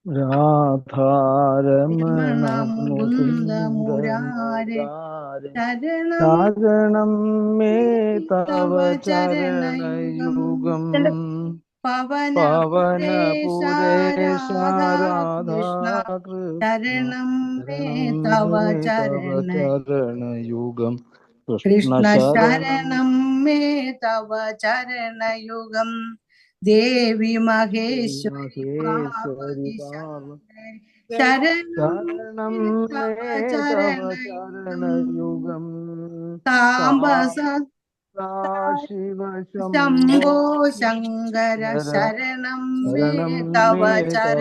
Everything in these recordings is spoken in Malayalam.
രാധാരമണ രമണമുകുന്ദ മുകുന്ദ മുരാരെ മുരാരെ ശരണം ശരണം മേ തവ തവ ചരണയുഗം ചരണയുഗം പവനപുരേശ പവനപുരേശ രാധാ രാധാ കൃഷ്ണ കൃഷ്ണ ശരണം മേ ശരണം തവ മേ തവ ചരണ ചരണയുഗം കൃഷ്ണ കൃഷ്ണ ശരണം ശരണം മേ തവ ചരണയുഗം ദേവി മഹേശ്വരി മഹേശ്വരി പാർവതി പാർവ ശങ്കരി ശരണം ശരണം മേ മേ തവ തവ ചരണയുഗം ചരണയുഗം സാംബ ശിവ ശംഭോ ശംഭോ ശങ്കര ശങ്കര ശരണം മേ ശരണം തവ മേ തവ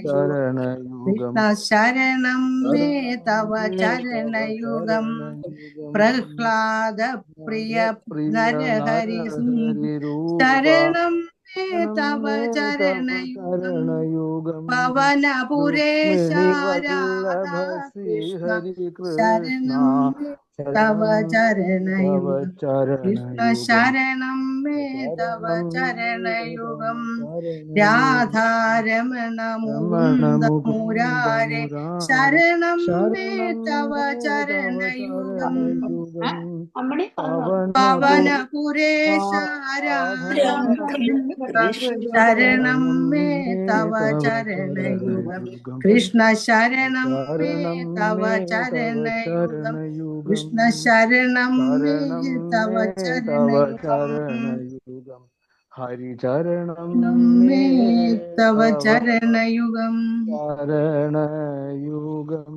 ചരണയുഗം ചരണയുഗം കൃഷ്ണ ശരണം മേ ശരണം തവ മേ തവ ചരണയുഗം ചരണയുഗം പ്രഹ്ലാദ പ്രിയ പ്രിയ നരഹരി നരഹരി രൂപ ശരണം മേ ശരണം തവ മേ തവ ചരണയുഗം ചരണയുഗം പവനപുരേശ രുക്മിണി വല്ലഭ രാധാ കൃഷ്ണ ശ്രീഹരി കൃഷ്ണ ശരണം മേ തവ ശരണം മേ തവ ചരണയുഗം കൃഷ്ണ ചരണയുഗം ശരണം മേ തവ ശരണം മേ തവ ചരണയുഗം ചരണയുഗം രാധാരമണ രമണ മുകുന്ദ മുകുന്ദ മുരാരെ മുരാരെ ശരണം മേ ശരണം തവ മേ തവ ചരണയുഗം ചരണയുഗം പവനപുരേശ രാധാ കൃഷ്ണ ശരണം ശരണം മേ മേ തവ തവ ചരണയുഗം ചരണയുഗം കൃഷ്ണ ശരണം മേ ശരണം തവ മേ തവ ചരണയുഗം ചരണയുഗം കൃഷ്ണ ശരണം മേ ശരണം തവ മേ തവ ചരണയുഗം ചരണയുഗം ഹരിചരണം ശരണം മേ മേ തവ തവ ചരണയുഗം ചരണയുഗം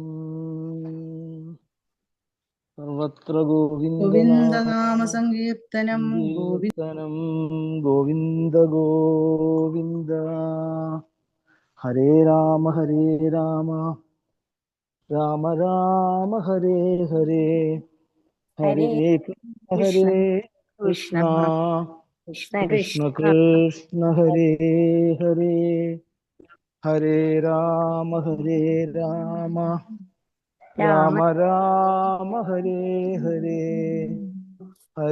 സർവത്ര ഗോവിന്ദനാമ ഗോവിന്ദനാമ സങ്കീർത്തനം ഗോവിന്ദ കീർത്തനം ഗോവിന്ദ ഗോവിന്ദ ഹരേ രാമ രാമ രാമ ഹരേ ഹരേ ഹരേ ഹരേ കൃഷ്ണ കൃഷ്ണ ഹരേ കൃഷ്ണ കൃഷ്ണ കൃഷ്ണ കൃഷ്ണ കൃഷ്ണ കൃഷ്ണ ഹരേ ഹരേ ഹരേ രാമ രാമ രാമ രാമ രാമ ഹരേ ഹരേ